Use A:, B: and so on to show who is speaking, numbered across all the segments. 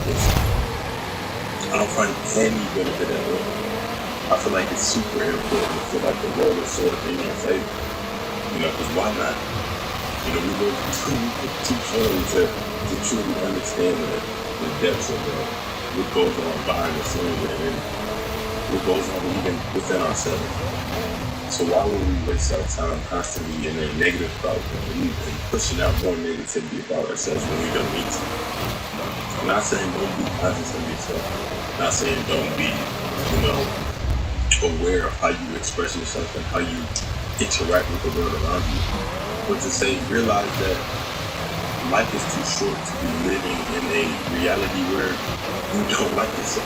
A: application. I don't find any benefit at all. I feel like it's super important to feel like the world is sort of in your favor. Because why not? We live too shortly to truly understand the depths of what goes on behind the scenes and what goes on even within ourselves. So why would we waste our time constantly in a negative thought and pushing out more negativity about ourselves when we don't need to? I'm not saying don't be conscious of yourself. I'm not saying don't be, aware of how you express yourself and how you interact with the world around you. But to say, realize that life is too short to be living in a reality where you don't like yourself.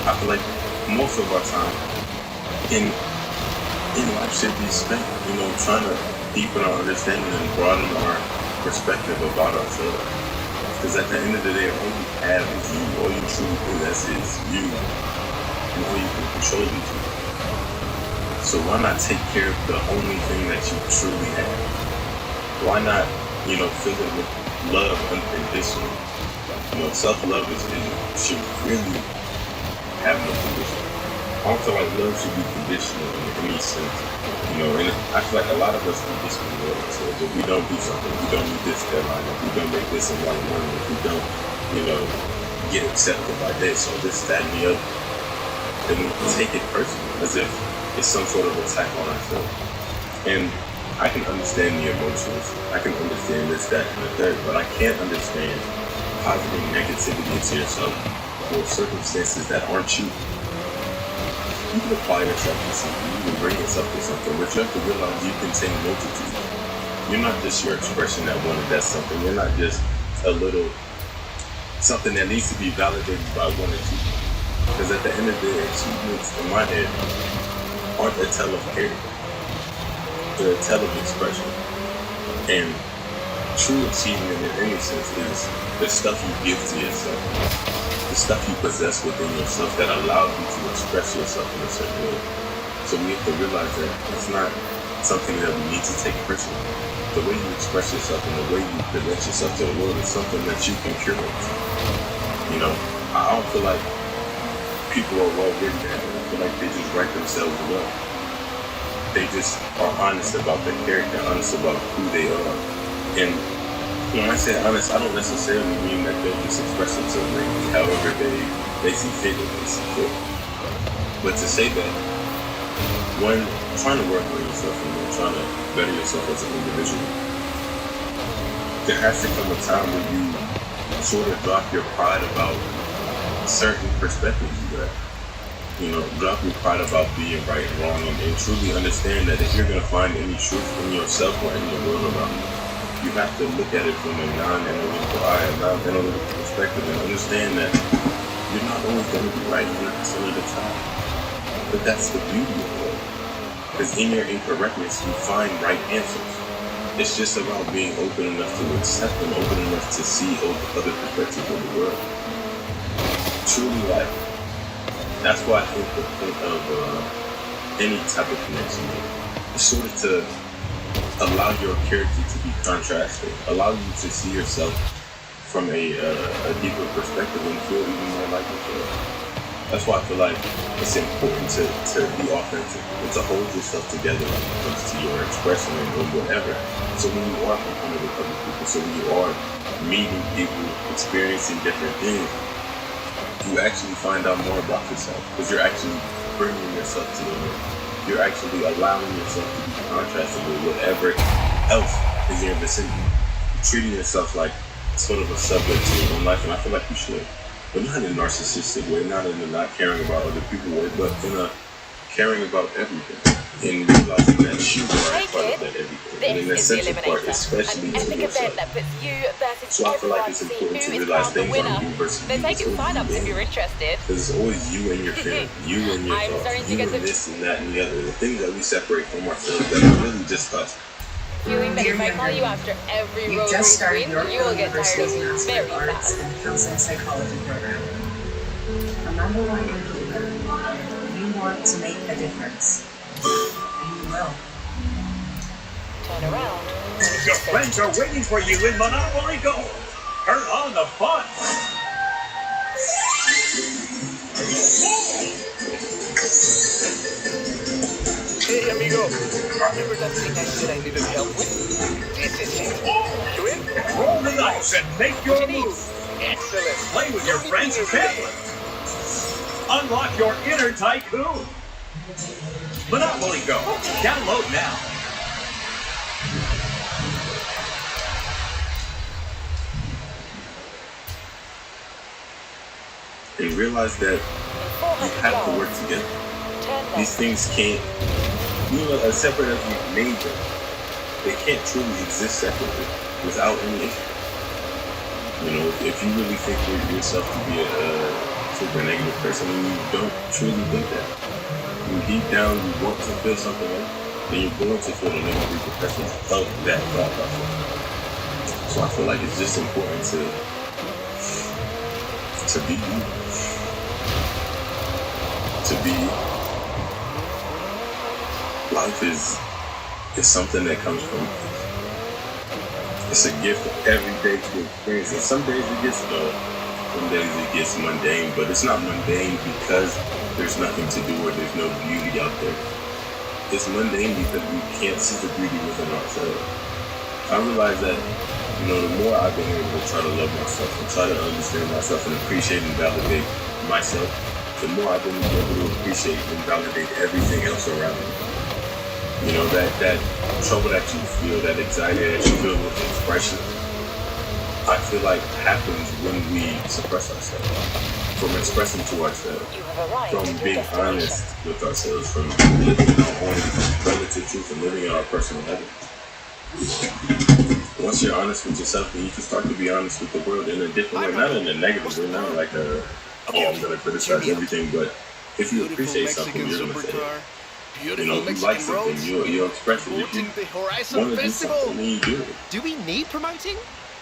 A: I feel like most of our time in life should be spent, trying to deepen our understanding and broaden our perspective about ourselves. Because at the end of the day, all you have is you. All you truly possess is you. And all you can control is you. So why not take care of the only thing that you truly have? Why not, fill it with love unconditionally? Self-love should really have no condition. I don't feel like love should be conditional in any sense. And I feel like a lot of us conditional love. So if we don't do something, if we don't meet this deadline, if we don't make this amount of money, if we don't, get accepted by this or this, that, and the other, then we take it personally as if it's some sort of attack on ourselves. And I can understand the emotions. I can understand this, that, and the third, but I can't understand positive negativity into yourself or circumstances that aren't you. You can apply yourself to something, you can bring yourself to something, but you have to realize you contain multitudes. You're not just your expression that wanted that something. You're not just a little something that needs to be validated by one or two. Because at the end of the day, achievements in my head aren't a tell of character. They're a tell of expression. And true achievement in any sense is the stuff you give to yourself. The stuff you possess within yourself that allows you to express yourself in a certain way. So we have to realize that it's not something that we need to take personally. The way you express yourself and the way you present yourself to the world is something that you can curate. I don't feel like people are well written at it. I feel like they just write themselves well. They just are honest about their character, honest about who they are. And when I say honest, I don't necessarily mean that they'll just express themselves however they see fit or they see fit. But to say that when trying to work on yourself and trying to better yourself as an individual, there has to come a time where you sort of drop your pride about certain perspectives you got. Drop your pride about being right and wrong and truly understand that if you're going to find any truth in yourself or in the world around you have to look at it from a non-analytical eye, a non-analytical perspective, and understand that you're not always going to be right 100% of the time. But that's the beauty of it. Because in your incorrectness, you find right answers. It's just about being open enough to accept and open enough to see other perspectives of the world. Truly life. That's why I think the point of any type of connection is sort of to allow your character to be contrasted, allow you to see yourself from a deeper perspective and feel even more like yourself. That's why I feel like it's important to be authentic and to hold yourself together when it comes to your expression and whatever. So when you are competing with other people, so when you are meeting people, experiencing different things, you actually find out more about yourself because you're actually bringing yourself to the world. You're actually allowing yourself to be contrasted with whatever else is in your vicinity. You're treating yourself like sort of a subject to your own life, and I feel like you should. But not in a narcissistic way, not in a not caring about other people way, but in a caring about everything. And realizing that you are a part of that everything. And an essential part, especially to yourself. So I feel like it's important to realize things aren't you versus you. It's always you. Because it's always you and your family, you and your thoughts, you and this and that and the other. The things that we separate from ourselves that are really just us.
B: Feeling that if I call you after every rose green, you will get tired of me very fast.
C: And Counseling Psychology program. Remember what you're doing. You want to make a difference. And you will.
B: Turn around.
D: Your friends are waiting for you in Monopoly Go. Hurry!
A: fun.
D: Hey, amigo. Remember that thing I said I needed help with? This is it. You in?
E: Roll the dice and make your move.
D: Excellent.
E: Play with your friends and family. Unlock your inner tycoon. Monopoly Go. Download now.
A: And realize that you have to work together. These things can't, as separate as we've made them, they can't truly exist separately without any issue. If you really think yourself to be a super negative person and you don't truly think that, and deep down you want to feel something else, then you're going to feel the negative repercussions of that thought process. So I feel like it's just important to be you. To be you. Life is something that comes from, it's a gift every day to experience. And some days it gets dull, some days it gets mundane, but it's not mundane because there's nothing to do or there's no beauty out there. It's mundane because we can't see the beauty within ourselves. I realize that, the more I've been able to try to love myself and try to understand myself and appreciate and validate myself, the more I've been able to appreciate and validate everything else around me. That trouble that you feel, that anxiety that you feel with expression, I feel like happens when we suppress ourselves. From expressing to ourselves, from being honest with ourselves, from living in our own relative truth and living in our personal heaven. Once you're honest with yourself, then you can start to be honest with the world in a different way, not in a negative way, not like I'm going to criticize everything, but if you appreciate something, you're going to say it. If you like something, you'll express it. If you want to do something, then you do it.
D: Do we need promoting?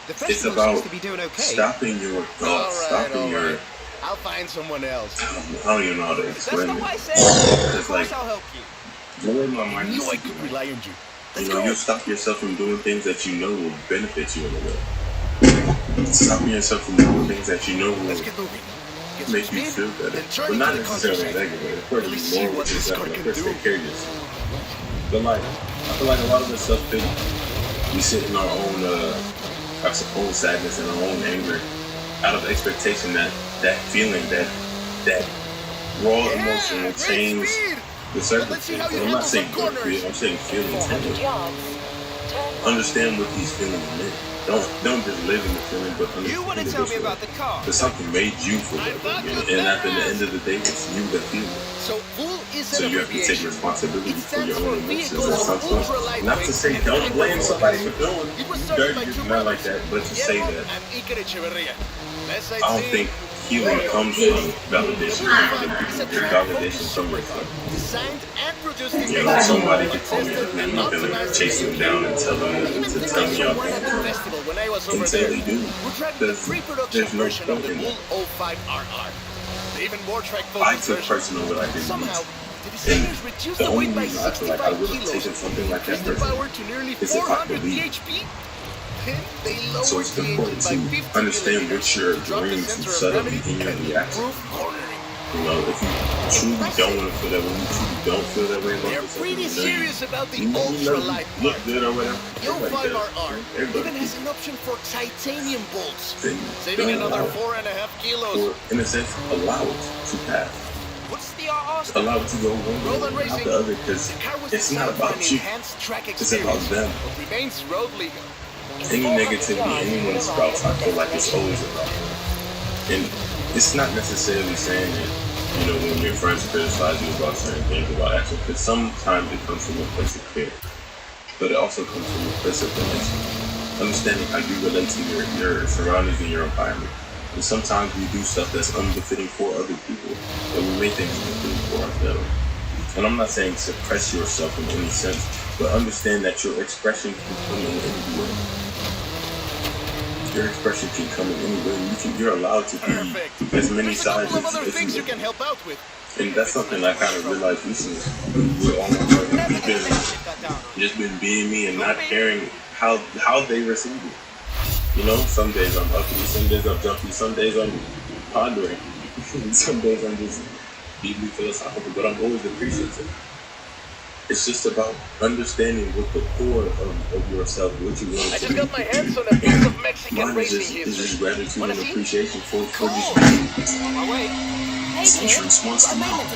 D: The
A: It's
D: festival
A: about
D: seems to be doing okay.
A: stopping your thoughts, stopping your...
D: I'll find someone else.
A: I don't even know how to
D: That's
A: explain
D: not
A: it.
D: what I said.
A: It's
D: Of
A: like,
D: course I'll help you.
A: the way my mind
D: Knew
A: is
D: I
A: thinking,
D: could rely on you. Let's go.
A: you'll stop yourself from doing things that you know will benefit you in a way. Stopping yourself from doing things that you know
D: Let's
A: will
D: get moving. Get
A: make
D: some
A: you
D: speed,
A: feel better.
D: then turn
A: But not
D: into the
A: necessarily
D: countryside.
A: negative. Of course,
D: Really
A: be
D: see
A: more
D: what
A: with
D: this
A: yourself.
D: car
A: Of
D: can
A: course,
D: do.
A: take care of yourself. But I feel like a lot of us self-pity, we sit in our own sadness and our own anger out of expectation that feeling, that raw emotion will change the circumstance. And I'm not saying good feel, I'm saying feelings. Understand what these feelings mean. Don't just live in the feeling, but understand
D: You want to
A: it
D: tell
A: this
D: me
A: way.
D: about the car?
A: Because something made you feel that way. And at the end of the day, it's you that feel it.
D: So full is
A: So
D: an
A: you have to take
D: abbreviation.
A: responsibility
D: It
A: for
D: stands
A: your
D: for
A: own emotions
D: vehicles
A: at some
D: of
A: point.
D: ultra-lightweight
A: Not to say
D: and
A: don't
D: high
A: blame somebody for
D: performance.
A: doing
D: It was started by
A: dirty,
D: two
A: not like
D: brothers,
A: that, but to say
D: Guillermo
A: that
D: and Iker Echeverria. Let's
A: I don't think healing comes from validation from other people. Your validation from yourself.
D: Designed and produced in
A: Somebody could call me up and I'm gonna chase them down and tell them to tell me y'all can't do it.
D: festival when I was over
A: Until
D: there.
A: they do.
D: We're driving the
A: There's
D: pre-production
A: no
D: version of
A: point
D: the
A: in
D: Bull
A: that.
D: 05RR. The even more track
A: I
D: focused
A: took
D: version.
A: personal what I did.
D: Somehow, the
A: And
D: designers reduced
A: the
D: the
A: only
D: weight by
A: reason I feel like I
D: 65
A: would have
D: kilos,
A: taken something like that
D: increased the
A: person
D: power to nearly
A: is if I
D: 400
A: believe.
D: bhp. Then they lowered
A: So it's
D: the engine
A: important
D: by
A: to
D: 50
A: understand what
D: millimeters
A: you're
D: to drop the
A: agreeing to
D: center of
A: subtly
D: gravity
A: in your
D: and
A: reaction.
D: improve cornering.
A: If you truly don't want to feel that way, you truly don't feel that way about
D: They're
A: yourself,
D: pretty
A: you know
D: serious about the
A: you
D: ultra-light
A: look
D: part.
A: good or whatever.
D: The
A: Everybody does.
D: 05RR
A: Everybody
D: even has
A: does.
D: an option for titanium bolts,
A: Then
D: saving
A: don't
D: another
A: allow it.
D: 4.5 kilos.
A: Or, in a sense, allow it to pass.
D: What's the RR?
A: Allow it to go one
D: Road
A: way,
D: and
A: not
D: racing.
A: the other, because
D: The car was
A: it's not
D: designed for
A: about
D: an
A: you.
D: enhanced track
A: It's about
D: experience,
A: them.
D: but remains road legal.
A: Any negativity anyone spouts, I feel like it's always about them. And it's not necessarily saying that, when your friends criticize you about certain things about action, because sometimes it comes from a place of fear, but it also comes from a place of relation. Understanding how you relate to your surroundings and your environment. And sometimes we do stuff that's unbefitting for other people, and we make things unbefitting for ourselves. And I'm not saying suppress yourself in any sense, but understand that your expression can come in any way. Your expression can come in any way. You're allowed to be as many
D: There's a couple
A: sides
D: of other
A: as
D: things
A: you
D: you can help out with.
A: And that's something I kind of realized recently. With all my friends, just been being me and not caring how they receive it. You know, some days I'm uppity, some days I'm jumpy, some days I'm pondering, some days I'm just deeply philosophical, but I'm always appreciative. It's just about understanding what the core of yourself, what you want
D: I
A: to
D: just
A: be.
D: got my hands on a piece of Mexican
A: Mine is
D: racing
A: just
D: history.
A: gratitude
D: Wanna
A: and
D: see?
A: appreciation for
D: Cool.
A: just being.
D: On my way.
B: Hey, kid. I might have to